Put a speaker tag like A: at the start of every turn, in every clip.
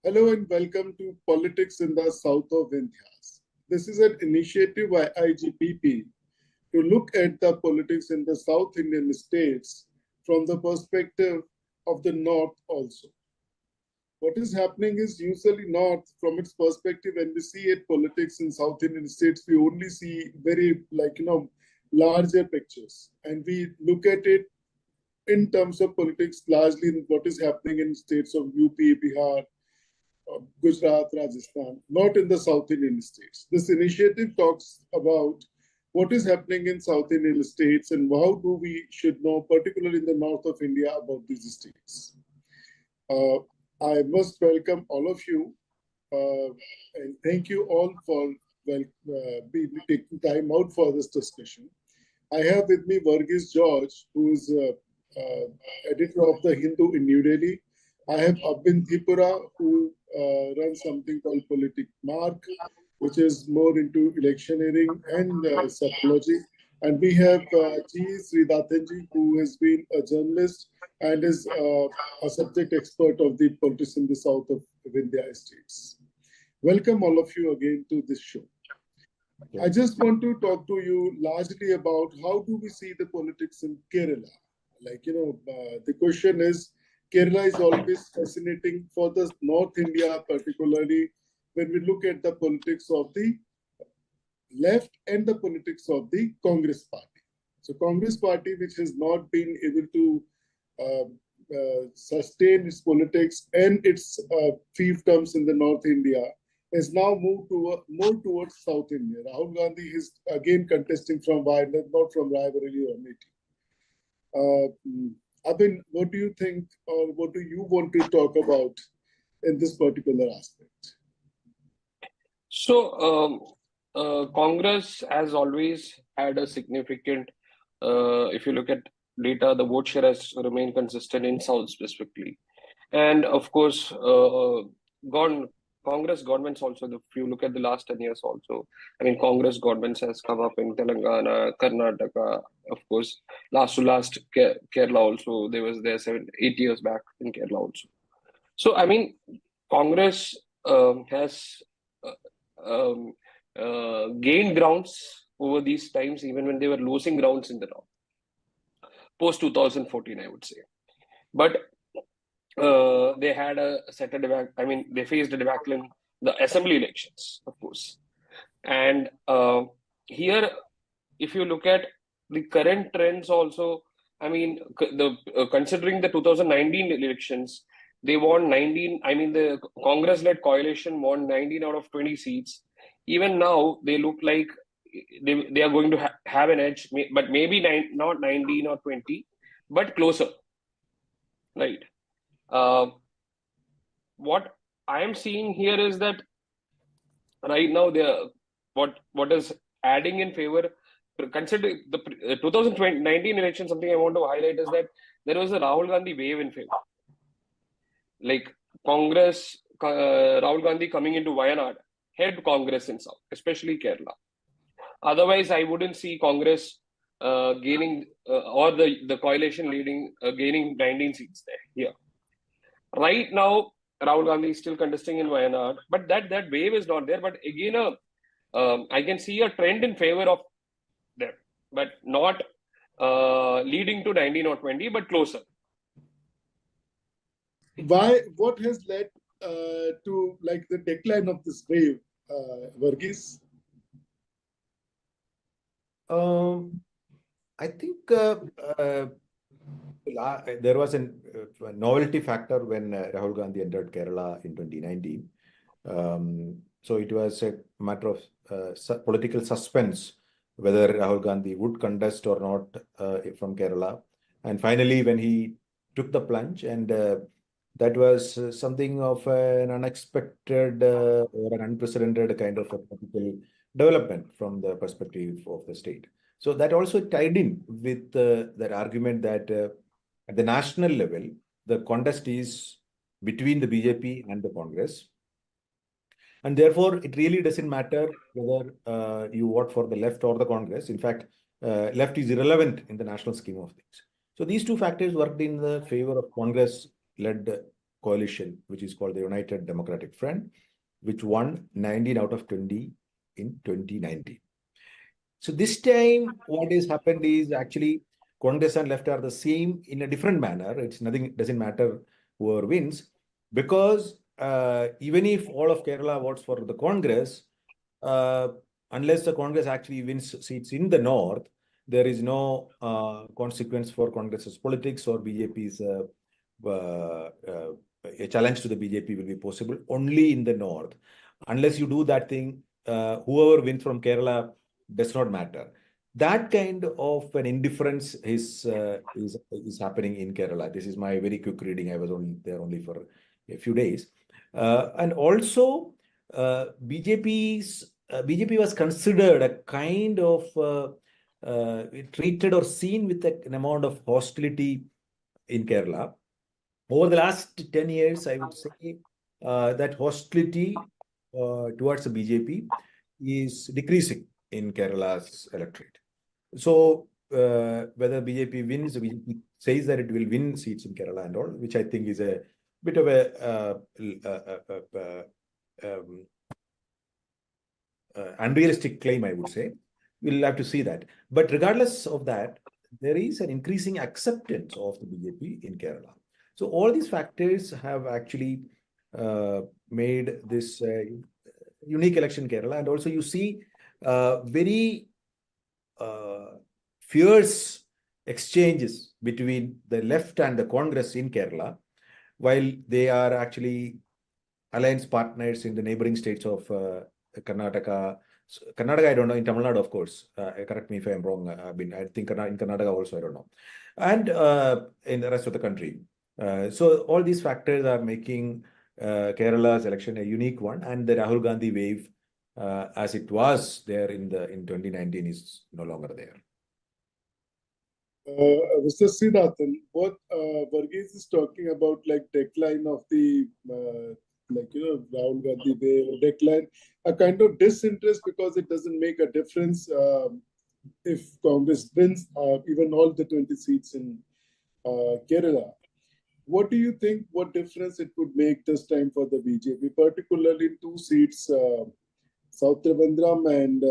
A: Hello and welcome to Politics in the South of Vindhyas. This is an initiative by IGPP to look at the politics in the South Indian states from the perspective of the North also. What is happening is usually North, from its perspective, when we see it politics in South Indian states, we only see very larger pictures. And we look at it in terms of politics largely in what is happening in states of UP, Bihar, Gujarat, Rajasthan, not in the South Indian states. This initiative talks about what is happening in South Indian states and how do we should know, particularly in the north of India, about these states. I must welcome all of you and thank you all for taking time out for this discussion. I have with me Varghese George, who is editor of the Hindu in New Delhi. I have Abbin Theepura, who runs something called Politique, which is more into electioneering and psychology. And we have Sreedathan, who has been a journalist and is a subject expert of the politics in the south of Vindhyas states. Welcome all of you again to this show. I just want to talk to you largely about how do we see the politics in Kerala. The question is, Kerala is always fascinating for the North India, particularly when we look at the politics of the left and the politics of the Congress party. So Congress party, which has not been able to sustain its politics and its fiefdoms in the North India, has now moved more towards South India. Rahul Gandhi is again contesting from Wayanad, not from Raebareli or Amity. Abbin, what do you think, or what do you want to talk about in this particular aspect?
B: So, Congress has always had a significant, if you look at data, the vote share has remained consistent in South specifically. And of course, Congress governments also, if you look at the last 10 years also, I mean, Congress governments has come up in Telangana, Karnataka, of course, last Kerala also, there was there 8 years back in Kerala also. So, I mean, Congress has gained grounds over these times, even when they were losing grounds in the north. Post 2014, I would say. But they had they faced a debacle in the assembly elections, of course. And here, if you look at the current trends also, I mean, considering the 2019 elections, they won 19, I mean, the Congress-led coalition won 19 out of 20 seats. Even now, they look like they are going to have an edge, but maybe not 19 or 20, but closer, right? What I am seeing here is that right now what is adding in favor. Consider the 2019 election. Something I want to highlight is that there was a Rahul Gandhi wave in favor. Like Congress, Rahul Gandhi coming into Wayanad helped Congress in South, especially Kerala. Otherwise, I wouldn't see Congress gaining or the coalition gaining 19 seats there. Here, right now, Rahul Gandhi is still contesting in Wayanad, but that wave is not there. But again, I can see a trend in favor of them, but not leading to 19 or 20, but closer.
A: Why? What has led to the decline of this wave, Varghese?
C: I think there was a novelty factor when Rahul Gandhi entered Kerala in 2019. So it was a matter of political suspense whether Rahul Gandhi would contest or not from Kerala. And finally, when he took the plunge, and that was something of an unexpected or an unprecedented kind of a political development from the perspective of the state. So that also tied in with that argument that at the national level, the contest is between the BJP and the Congress. And therefore, it really doesn't matter whether you vote for the left or the Congress. In fact, left is irrelevant in the national scheme of things. So these two factors worked in the favor of Congress-led coalition, which is called the United Democratic Front, which won 19 out of 20 in 2019. So this time, what has happened is actually Congress and left are the same in a different manner. It's nothing, doesn't matter whoever wins, because even if all of Kerala votes for the Congress, unless the Congress actually wins seats in the north, there is no consequence for Congress's politics or BJP's. A challenge to the BJP will be possible only in the north. Unless you do that thing, whoever wins from Kerala does not matter. That kind of an indifference is happening in Kerala. This is my very quick reading. I was only there for a few days, and also BJP was considered a kind of treated or seen with an amount of hostility in Kerala. Over the last 10 years, I would say that hostility towards the BJP is decreasing in Kerala's electorate. So whether BJP wins, BJP says that it will win seats in Kerala and all, which I think is a bit of a unrealistic claim, I would say. We'll have to see that. But regardless of that, there is an increasing acceptance of the BJP in Kerala. So all these factors have actually made this unique election in Kerala. And also you see very fierce exchanges between the left and the Congress in Kerala, while they are actually alliance partners in the neighboring states of Karnataka. Karnataka, I don't know. In Tamil Nadu, of course. Correct me if I'm wrong. I think in Karnataka also, I don't know. And in the rest of the country. So all these factors are making Kerala's election a unique one, and the Rahul Gandhi wave, as it was there in 2019, is no longer there.
A: Mr. Sreedathan, what Varghese is talking about, like decline of the Rahul Gandhi wave, decline, a kind of disinterest because it doesn't make a difference if Congress wins even all the 20 seats in Kerala. What do you think, what difference it would make this time for the BJP, particularly in 2 seats, South Trivandrum and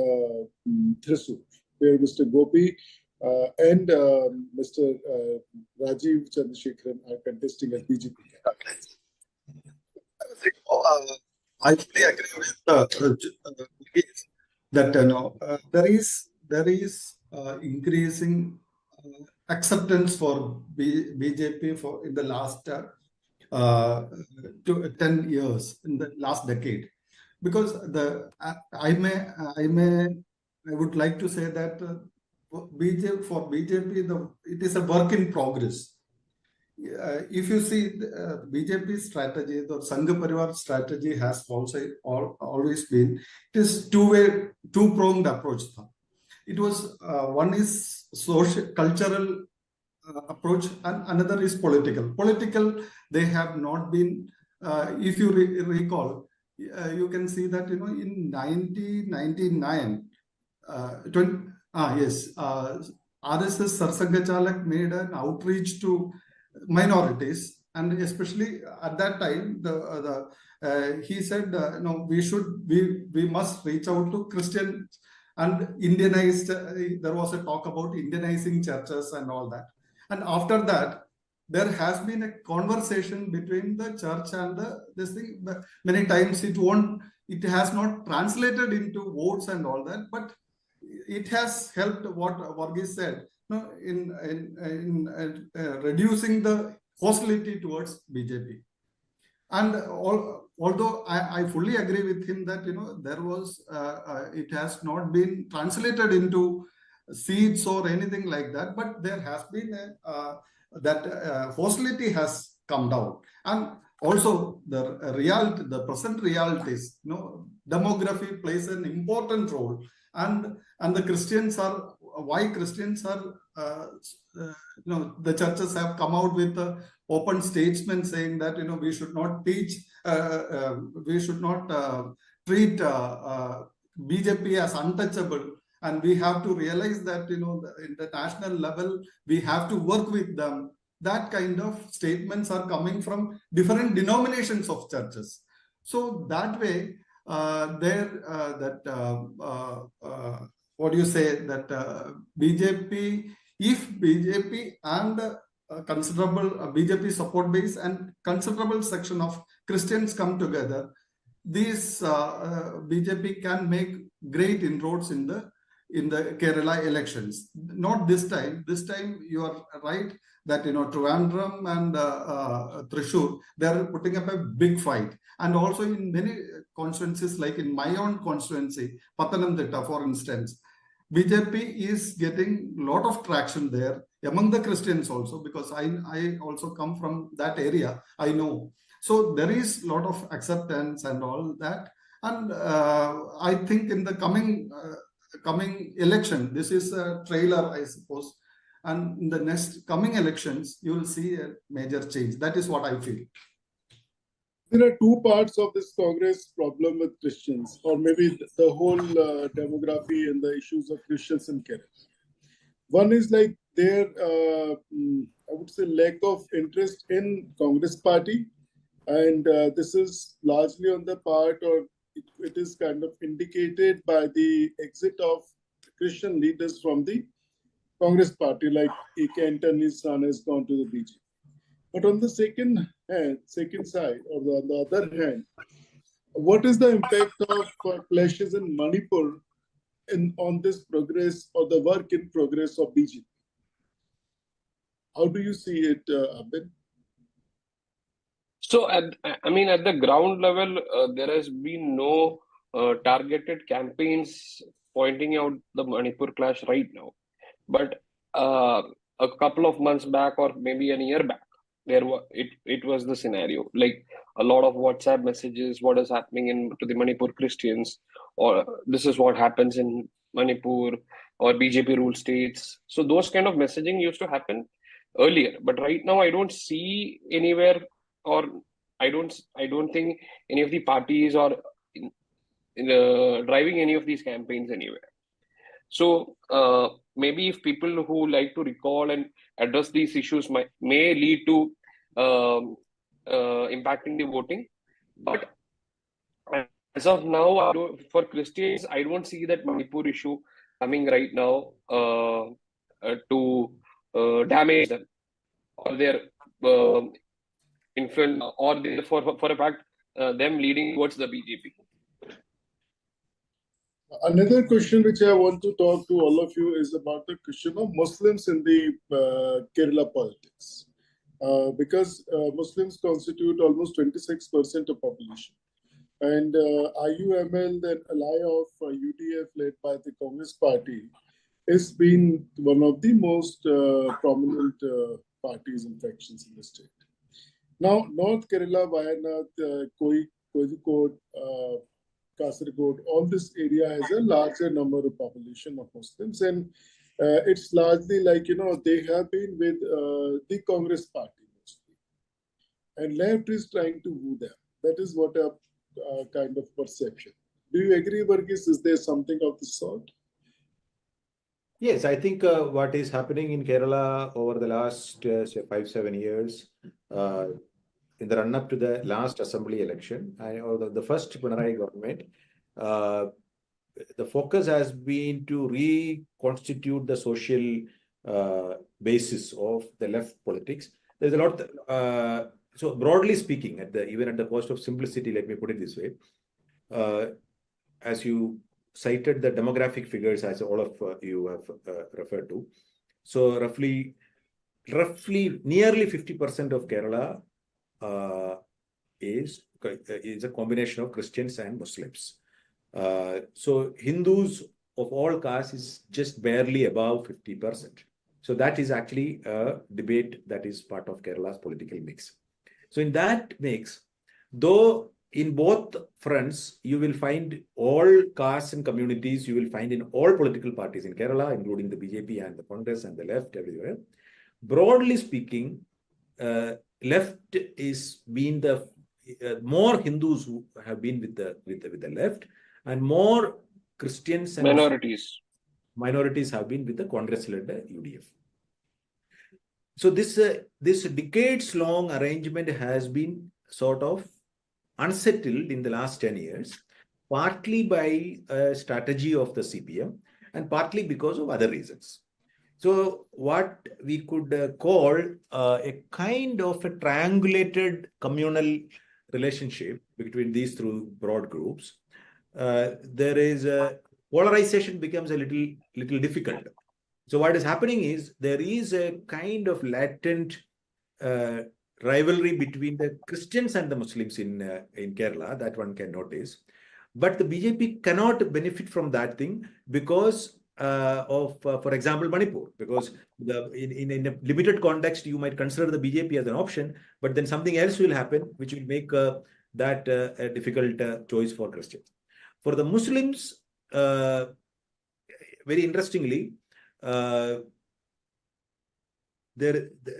A: Thrissur, where Mr. Gopi and Mr. Rajiv Chandrasekharan are contesting as BJP candidates?
D: I fully agree with that there is increasing acceptance for BJP for in the last 10 years, in the last decade, because I would like to say that for BJP it is a work in progress. If you see BJP's strategy, the Sangha Parivar strategy has also always been, it is two-pronged approach. It was one is social, cultural approach, and another is political. Political, they have not been. If you recall, you can see that in 1999, RSS Sarsanga Chalak made an outreach to minorities, and especially at that time, he said, we must reach out to Christians. And Indianized, there was a talk about Indianizing churches and all that. And after that, there has been a conversation between the church and this thing. But many times it has not translated into votes and all that, but it has helped what Varghese said, in reducing the hostility towards BJP. And although I fully agree with him that there was it has not been translated into seats or anything like that, but there has been that hostility has come down, and also the present realities. Demography plays an important role, and the Christians are why Christians are the churches have come out with open statement saying that we should not teach, we should not treat BJP as untouchable, and we have to realize that in the national level we have to work with them that kind of statements are coming from different denominations of churches. So that way, what do you say, that BJP, if BJP and considerable BJP support base and considerable section of Christians come together, these BJP can make great inroads in the Kerala elections. Not this time. This time you are right that Trivandrum and Thrissur, they are putting up a big fight, and also in many constituencies, like in my own constituency, Pathanamthitta, for instance, BJP is getting a lot of traction there among the Christians also, because I also come from that area. I know. So there is a lot of acceptance and all that. And I think in the coming election, this is a trailer, I suppose. And in the next coming elections, you will see a major change. That is what I feel.
A: There are two parts of this Congress problem with Christians, or maybe the whole demography and the issues of Christians in Kerala. One is like their, I would say, lack of interest in Congress party. And this is largely on the part, or it is kind of indicated by the exit of Christian leaders from the Congress party, like A.K. Antony's son has gone to the BJP. But on the second side, or on the other hand, what is the impact of clashes in Manipur on this progress or the work in progress of BJP? How do you see it, Abbin?
B: So, at the ground level, there has been no targeted campaigns pointing out the Manipur clash right now. But a couple of months back, or maybe a year back, it was the scenario. Like a lot of WhatsApp messages, what is happening to the Manipur Christians, or this is what happens in Manipur, or BJP ruled states. So those kind of messaging used to happen earlier. But right now, I don't see anywhere, or I don't think any of the parties are driving any of these campaigns anywhere. So maybe if people who like to recall and address these issues may lead to impacting the voting, but as of now, for Christians, I don't see that Manipur issue coming right now to damage them or their influence, or for a fact them leading towards the BJP.
A: Another question which I want to talk to all of you is about the question of Muslims in the Kerala politics. Because Muslims constitute almost 26% of population. And IUML, the ally of UDF led by the Congress party, has been one of the most prominent parties and factions in the state. Now, North Kerala, Wayanad, Kozhikode, Kasaragod, all this area has a larger number of population of Muslims, and it's largely like, they have been with the Congress party mostly. And left is trying to woo them. That is what a kind of perception. Do you agree, Varghese? Is there something of the sort?
C: Yes, I think what is happening in Kerala over the last 5-7 years, in the run-up to the last assembly election, or the first Pinarayi government, the focus has been to reconstitute the social basis of the left politics. There's a lot. So broadly speaking, even at the cost of simplicity, let me put it this way: as you cited the demographic figures, as all of you have referred to, so roughly nearly 50% of Kerala is a combination of Christians and Muslims. So Hindus of all castes is just barely above 50%. So that is actually a debate that is part of Kerala's political mix. So in that mix, though in both fronts, you will find all castes and communities, you will find in all political parties in Kerala, including the BJP and the Congress and the left everywhere. Broadly speaking, left is been the more Hindus who have been with the left, and more Christians and
B: minorities
C: have been with the Congress-led UDF. So this decades-long arrangement has been sort of unsettled in the last 10 years, partly by a strategy of the CPM and partly because of other reasons. So what we could call a kind of a triangulated communal relationship between these two broad groups. There is a polarization becomes a little difficult. So what is happening is there is a kind of latent rivalry between the Christians and the Muslims in Kerala that one can notice. But the BJP cannot benefit from that thing because for example, Manipur, because in a limited context, you might consider the BJP as an option, but then something else will happen, which will make that a difficult choice for Christians. For the Muslims, very interestingly,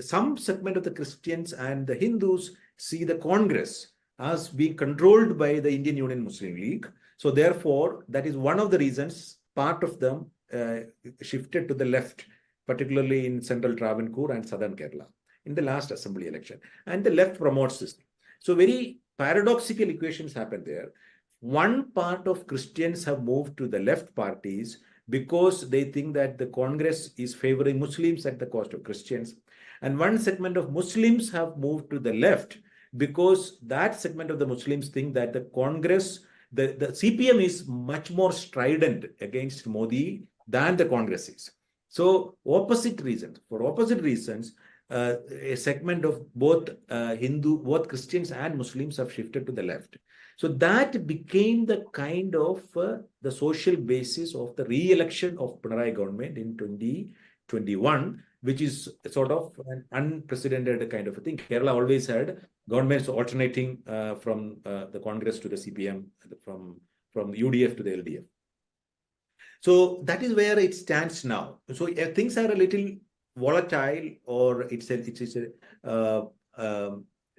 C: some segment of the Christians and the Hindus see the Congress as being controlled by the Indian Union Muslim League. So therefore, that is one of the reasons part of them shifted to the left, particularly in central Travancore and southern Kerala in the last assembly election. And the left promotes this thing. So very paradoxical equations happen there. One part of Christians have moved to the left parties because they think that the Congress is favoring Muslims at the cost of Christians. And one segment of Muslims have moved to the left because that segment of the Muslims think that the Congress, the CPM is much more strident against Modi than the Congress is. So for opposite reasons, a segment of both Christians and Muslims have shifted to the left. So that became the kind of the social basis of the re-election of Pinarayi government in 2021, which is sort of an unprecedented kind of a thing. Kerala always had governments alternating from the Congress to the CPM, from UDF to the LDF. So that is where it stands now. So things are a little volatile, or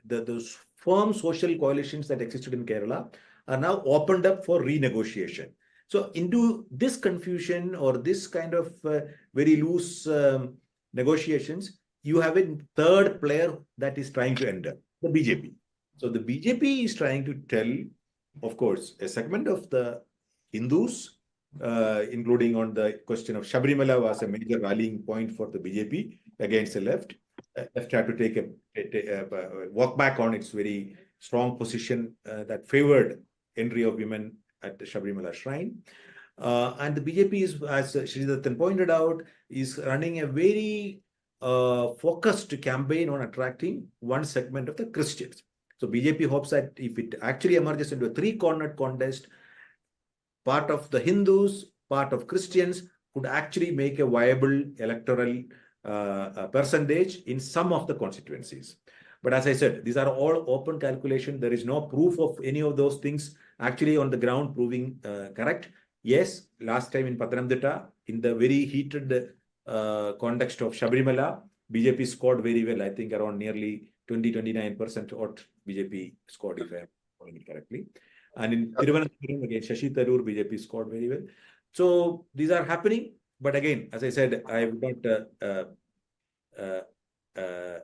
C: those firm social coalitions that existed in Kerala are now opened up for renegotiation. So into this confusion or this kind of very loose negotiations, you have a third player that is trying to enter, the BJP. So the BJP is trying to tell, of course, a segment of the Hindus, including on the question of Sabarimala was a major rallying point for the BJP against the left. Left had to take a walk back on its very strong position that favored entry of women at the Sabarimala shrine. And the BJP is, as Sreedathan pointed out, is running a very focused campaign on attracting one segment of the Christians. So BJP hopes that if it actually emerges into a three-cornered contest, part of the Hindus, part of Christians could actually make a viable electoral percentage in some of the constituencies. But as I said, these are all open calculation. There is no proof of any of those things actually on the ground proving correct. Yes, last time in Pathanamthitta, in the very heated context of Sabarimala, BJP scored very well. I think around nearly 20-29% what BJP scored, if I am following it correctly. And in Thiruvananthapuram, again, Shashi Tharoor, BJP scored very well. So these are happening. But again, as I said, I would not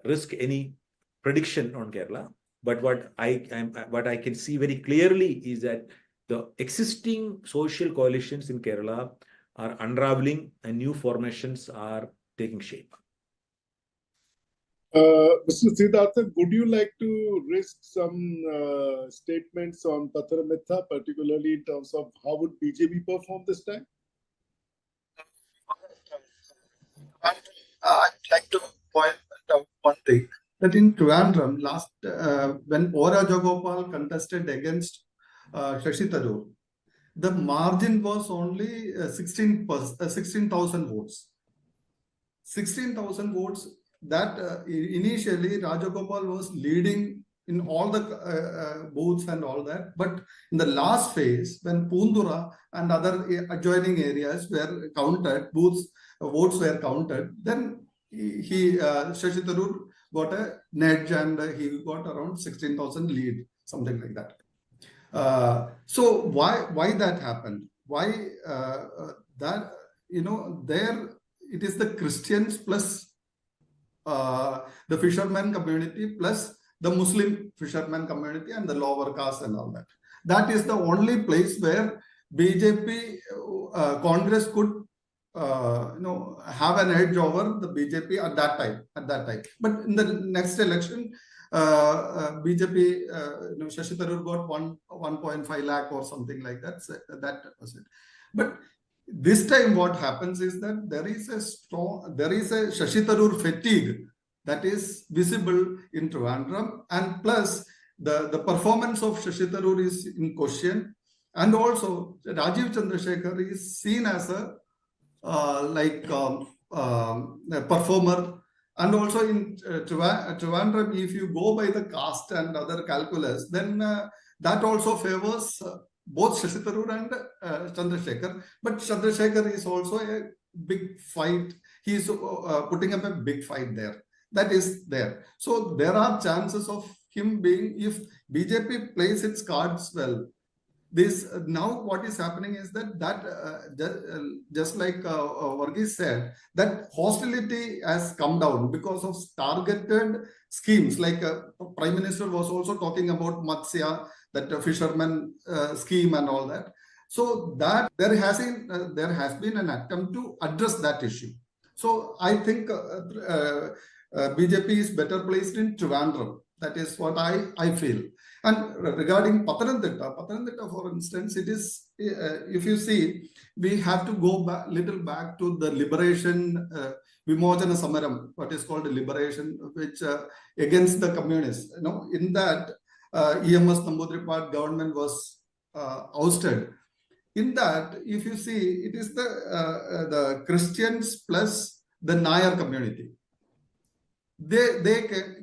C: risk any prediction on Kerala. But what I can see very clearly is that the existing social coalitions in Kerala are unraveling and new formations are taking shape.
A: Mr. Sreedathan, would you like to risk some statements on Pathanamthitta, particularly in terms of how would BJP perform this time?
D: I'd like to point out one thing, that in Trivandrum, when Ora Jagopal contested against Shashi Tharoor, the margin was only 16,000 votes. 16,000 votes. That initially Rajagopal was leading in all the booths and all that, but in the last phase, when Pundura and other adjoining areas were counted, votes were counted, then Shashi Tharoor got a nudge and he got around 16,000 lead, something like that. So why that happened? Why that there it is the Christians plus the fishermen community plus the Muslim fishermen community and the lower caste and all that. That is the only place where BJP Congress could have an edge over the BJP at that time. But in the next election, BJP, Shashi Tharoor got 1.5 lakh or something like that. So that was it. But this time, what happens is that there is a Shashi Tharoor fatigue that is visible in Trivandrum, and plus the performance of Shashi Tharoor is in question, and also Rajiv Chandrasekhar is seen as a performer. And also in Trivandrum, if you go by the caste and other calculus, then that also favors both Shashi Tharoor and Chandrasekhar. But Chandrasekhar is also a big fight. He is putting up a big fight there. That is there. So there are chances of him being, if BJP plays its cards well, this now what is happening is that just like Varghese said, that hostility has come down because of targeted schemes. Like Prime Minister was also talking about Matsya, that fisherman scheme and all that. So that there has been an attempt to address that issue. So I think BJP is better placed in Trivandrum. That is what I feel. And regarding Pathanamthitta, for instance, it is, if you see, we have to go little back to the liberation, Vimojana Samaram, what is called liberation, which against the communists. In that, EMS Namboodiripad government was ousted. In that, if you see, it is the Christians plus the Nayar community. They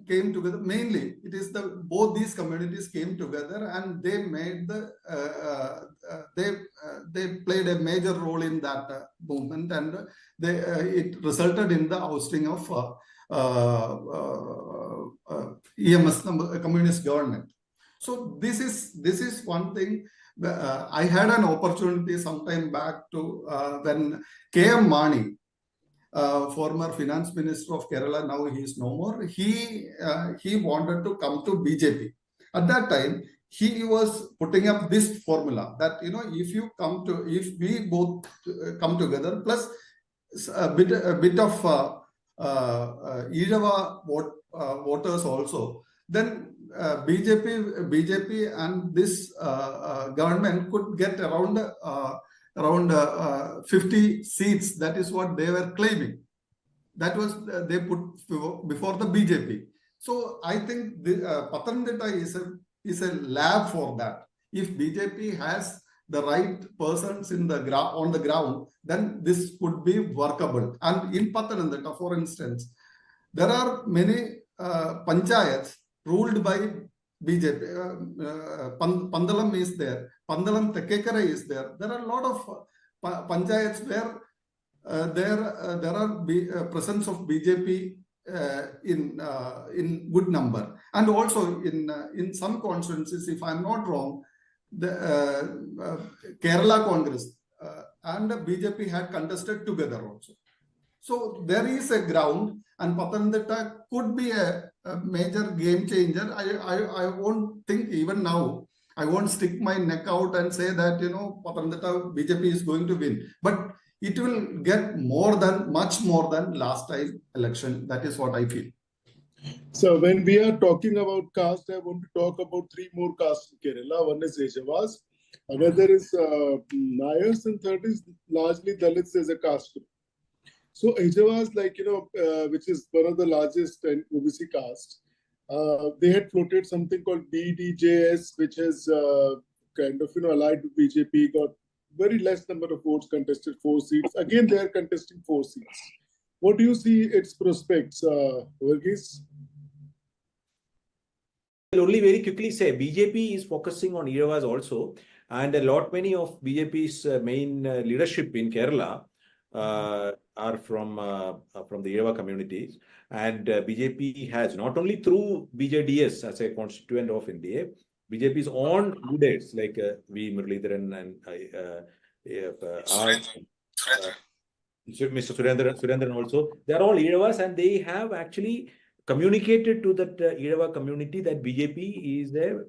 D: came together. Mainly, it is both these communities came together, and they made they played a major role in that movement, and it resulted in the ousting of EMS communist government. So this is one thing. I had an opportunity sometime back to when K.M. Mani, former finance minister of Kerala, now he is no more. He wanted to come to BJP. At that time, he was putting up this formula that if we both come together plus a bit of Irava voters also, then BJP and this government could get around 50 seats. That is what they were claiming. That was they put before the BJP. So I think Pathanamthitta is a lab for that. If BJP has the right persons on the ground, then this could be workable. And in Pathanamthitta, for instance, there are many panchayats ruled by BJP. Pandalam is there. Pandalam Tekkekara is there. There are a lot of panchayats where there are presence of BJP in good number, and also in some constituencies, if I'm not wrong, the Kerala Congress and BJP had contested together also. So there is a ground, and Pathanamthitta could be a major game changer. I won't think even now. I won't stick my neck out and say that Pathanamthitta BJP is going to win, but it will get much more than last time election. That is what I feel.
A: So when we are talking about caste, I want to talk about three more castes in Kerala. One is Ejavas, another is Nayars, and third is largely Dalits as a caste group. So Ejavas, which is one of the largest OBC caste, they had floated something called BDJS, which has allied with BJP, got very less number of votes, contested 4 seats. Again, they are contesting 4 seats. What do you see its prospects, Varghese?
C: I'll only very quickly say BJP is focusing on Iravas also, and many of BJP's main leadership in Kerala are from the Irava communities, and BJP has not only through BJDS as a constituent of India, BJP's own leaders like V. Muralidharan and Mr. Surendran also, they are all Eedavas, and they have actually communicated to that Eedava community that BJP is a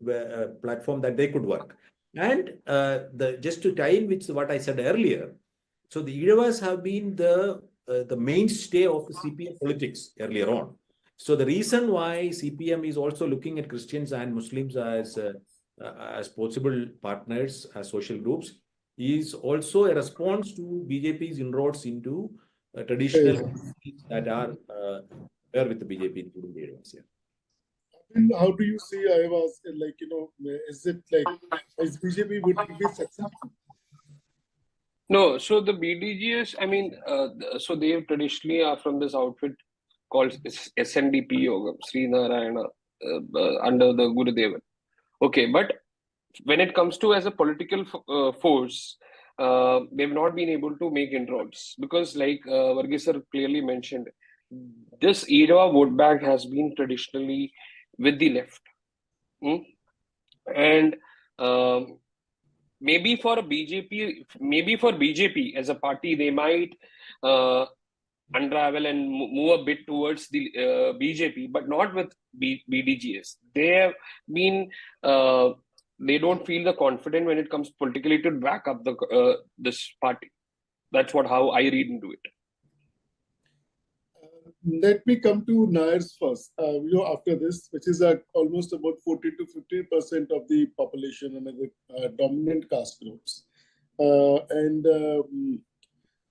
C: platform that they could work. And just to tie in with what I said earlier, so the Eedavas have been the mainstay of the CPM politics earlier on. So the reason why CPM is also looking at Christians and Muslims as possible partners, as social groups, is also a response to BJP's inroads into traditional communities that are there with the BJP, including the Eedavas. Yeah.
A: And how do you see Iowas? Like, is it like, is BJP would be successful?
B: No, so the BDGs, I mean, so they traditionally are from this outfit called SNDP Yoga, Srinarayana, under the Gurudevan. Okay, but when it comes to as a political force, they've not been able to make inroads because, like Varghese clearly mentioned, this Eedava vote bank has been traditionally with the left. And maybe for BJP as a party, they might unravel and move a bit towards the BJP, but not with BDGs. They have been they don't feel the confident when it comes politically to back up the this party. That's how I read into it.
A: Let me come to Nayars first. After this, which is almost about 40 to 50% of the population and the dominant caste groups, and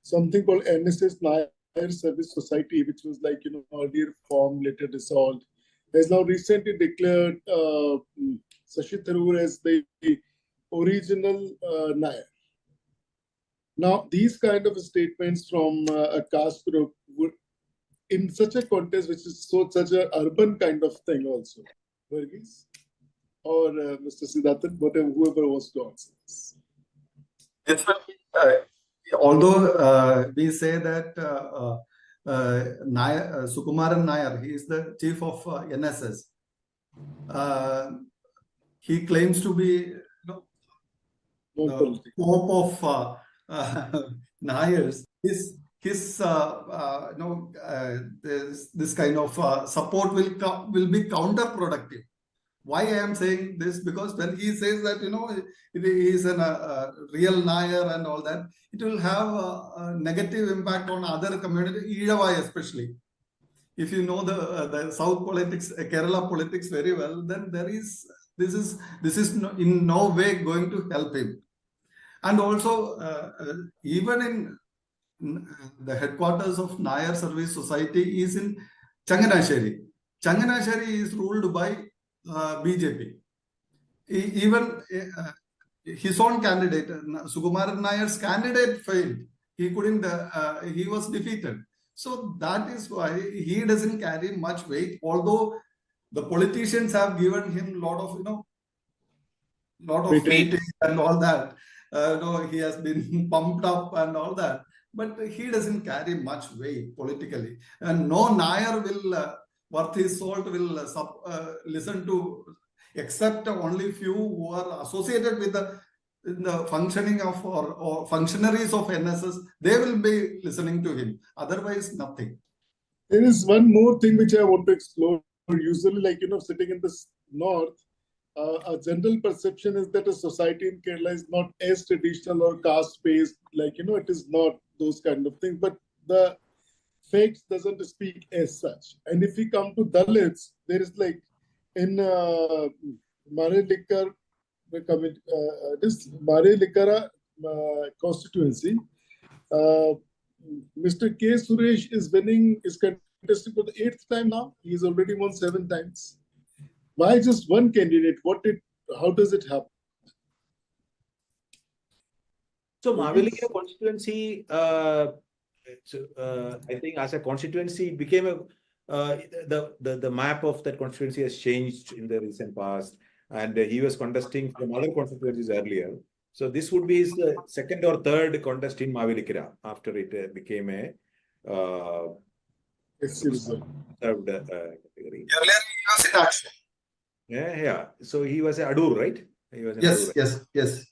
A: something called NSS Nayar Service Society, which was like earlier formed, later dissolved, has now recently declared Shashi Tharoor as the original Nayar. Now, these kind of statements from a caste group would, in such a context, which is such an urban kind of thing also, Varghese or Mr. Sreedathan, whoever wants to answer this.
D: Yes, although we say that Sukumaran Nayar, he is the chief of NSS. He claims to be the pope of Nayars. This kind of support will be counterproductive. Why I am saying this? Because when he says that he is a real Nayar and all that, it will have a negative impact on other communities, Eedava especially. If you know the South politics, Kerala politics very well, then this is in no way going to help him. And also, even in the headquarters of Nayar Service Society is in Changanasheri. Changanasheri is ruled by BJP. Even his own candidate, Sukumaran Nayar's candidate failed. He couldn't. He was defeated. So that is why he doesn't carry much weight. Although the politicians have given him lot of weightage and all that. He has been pumped up and all that. But he doesn't carry much weight politically. And no Nayar will, worth his salt, will listen to, except only few who are associated with the functioning of or functionaries of NSS. They will be listening to him. Otherwise, nothing.
A: There is one more thing which I want to explore. Usually, like, sitting in the north, a general perception is that a society in Kerala is not as traditional or caste-based, like, it is not those kind of things, but the facts doesn't speak as such. And if we come to Dalits, there is like in Marquer, this Marquer constituency, Mr. K. Suresh is contesting for the 8th time now. He's already won 7 times. Why just one candidate? How does it happen?
C: So Mavelikara constituency, I think as a constituency, it became the map of that constituency has changed in the recent past, and he was contesting from other constituencies earlier. So this would be his second or third contest in Mavelikara after it became a served category.
D: Earlier he was in action.
C: Yeah. So he was a Adur, right? He was
D: yes.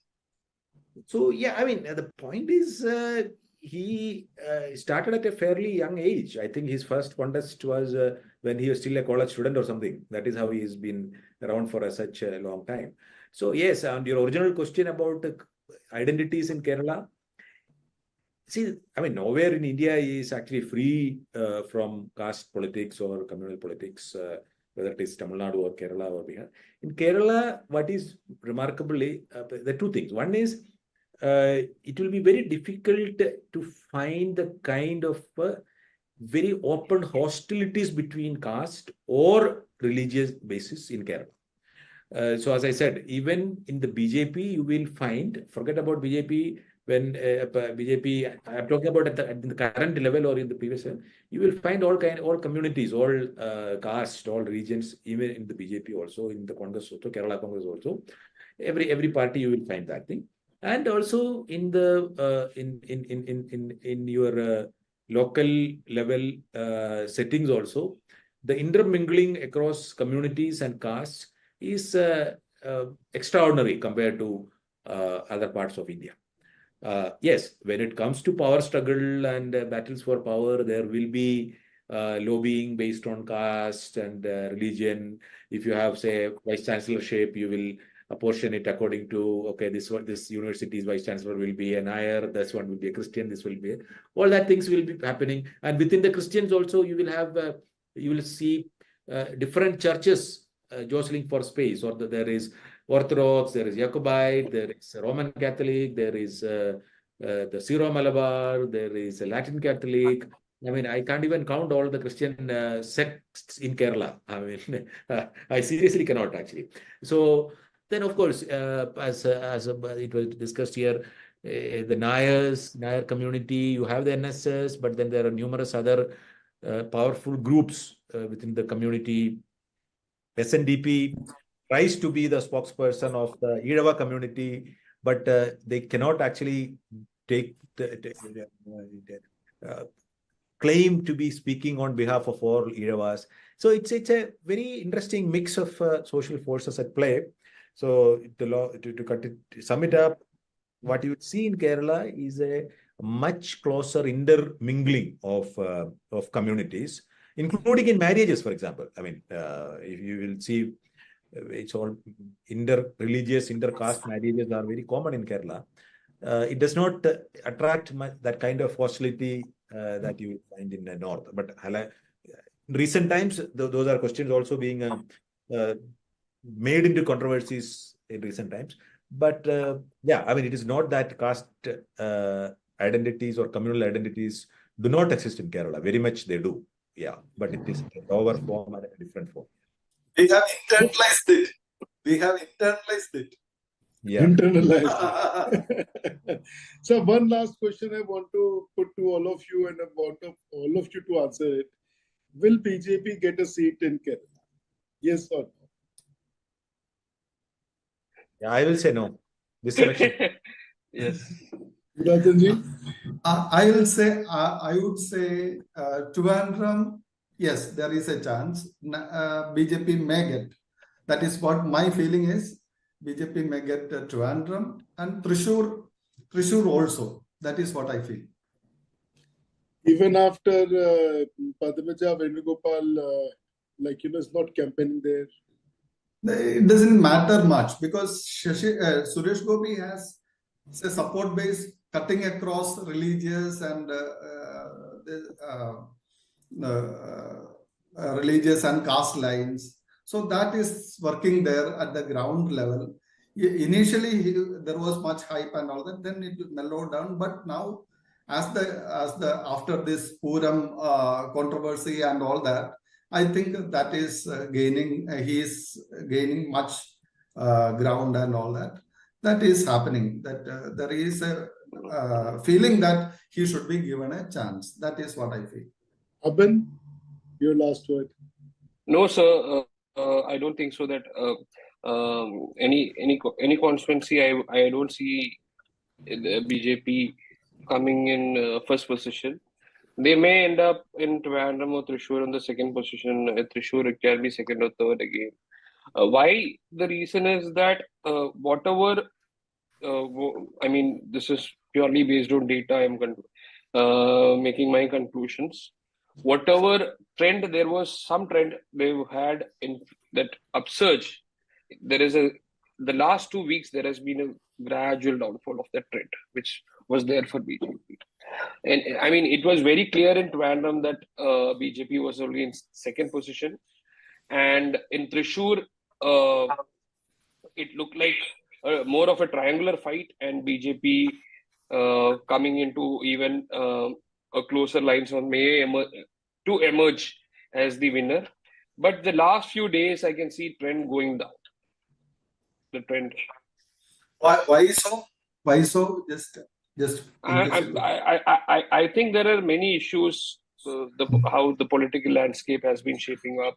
C: So yeah, I mean, the point is, he started at a fairly young age. I think his first contest was when he was still a college student or something. That is how he has been around for such a long time. So yes, and your original question about identities in Kerala. See, I mean, nowhere in India is actually free from caste politics or communal politics, whether it is Tamil Nadu or Kerala or Bihar. In Kerala, what is remarkably, there are two things. One is it will be very difficult to find the kind of very open hostilities between caste or religious basis in Kerala. So as I said, even in the BJP, you will find, forget about BJP, when BJP, I'm talking about at the current level or in the previous level, you will find all communities, all caste, all regions, even in the BJP also, in the Congress also, Kerala Congress also. Every party you will find that thing. And also in the in your local level settings also, the intermingling across communities and castes is extraordinary compared to other parts of India. Yes, when it comes to power struggle and battles for power, there will be lobbying based on caste and religion. If you have, say, vice chancellorship, you will apportion it according to, okay, this university's vice chancellor will be an Iyer, this one will be a Christian, this will be all that things will be happening. And within the Christians also, you will have you will see different churches jostling for space, or there is Orthodox, there is Jacobite, there is Roman Catholic, there is the Syro-Malabar, there is a Latin Catholic. I mean, I can't even count all the Christian sects in Kerala. I mean, I seriously cannot actually. So then, of course, as it was discussed here, the Nair community, you have the NSS, but then there are numerous other powerful groups within the community. SNDP tries to be the spokesperson of the Irava community, but they cannot actually take claim to be speaking on behalf of all Iravas. So it's a very interesting mix of social forces at play. So to sum it up, what you see in Kerala is a much closer intermingling of communities, including in marriages, for example. I mean, if you will see, it's all inter-religious, inter-caste marriages are very common in Kerala. It does not attract that kind of hostility that you find in the north. But in recent times, those are questions also being made into controversies in recent times. But yeah, I mean, it is not that caste identities or communal identities do not exist in Kerala. Very much they do. Yeah, but it is a lower form and a different form.
D: We have internalized it.
C: Yeah.
A: Internalized it. So one last question I want to put to all of you, and I want all of you to answer it. Will BJP get a seat in Kerala? Yes or no?
C: Yeah, I will say no. This election.
B: Yes.
A: Sreedathan,
D: I would say Trivandrum, yes, there is a chance. BJP may get. That is what my feeling is. BJP may get Trivandrum and Thrissur also. That is what I feel.
A: even after Padmaja Venugopal, is not campaigning there.
D: It doesn't matter much because Suresh Gopi has a support base cutting across religious and religious and caste lines. So that is working there at the ground level. Initially, there was much hype and all that. Then it mellowed down. But now, after this Puram controversy and all that, I think that is gaining. He is gaining much ground and all that. That is happening. That there is a feeling that he should be given a chance. That is what I feel.
A: Abbin, your last word.
B: No, sir. I don't think so that any constituency. I don't see the BJP coming in first position. They may end up in Trivandrum or Thrissur in the second position. Thrissur, it can be second or third again. Why? The reason is that whatever, I mean, this is purely based on data. making my conclusions. Whatever trend, there was some trend they've had in that upsurge. There is the last 2 weeks, there has been a gradual downfall of that trend, which was there for BJP. And I mean, it was very clear in Trivandrum that BJP was only in second position. And in Thrissur, it looked like more of a triangular fight, and BJP coming into even a closer lines on to emerge as the winner. But the last few days, I can see trend going down. The trend.
D: Why so? Why so? Just.
B: I think there are many issues. How the political landscape has been shaping up,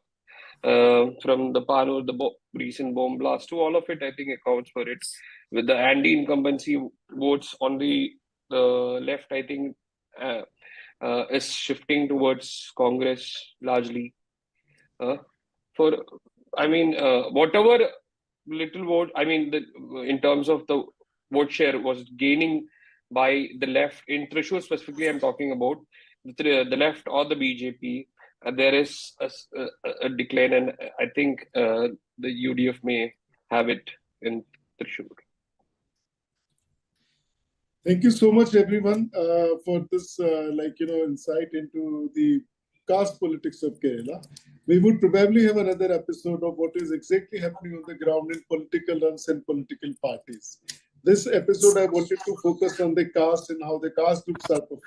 B: from the Pano, the recent bomb blast, to all of it, I think accounts for it. With the anti-incumbency votes on the left, I think is shifting towards Congress largely. Whatever little vote, I mean, in terms of the vote share was gaining by the left in Thrissur specifically, I'm talking about the left or the BJP. There is a decline, and I think the UDF may have it in Thrissur.
A: Thank you so much, everyone, for this insight into the caste politics of Kerala. We would probably have another episode of what is exactly happening on the ground in political runs and political parties. This episode, I wanted to focus on the caste and how the caste groups are performing.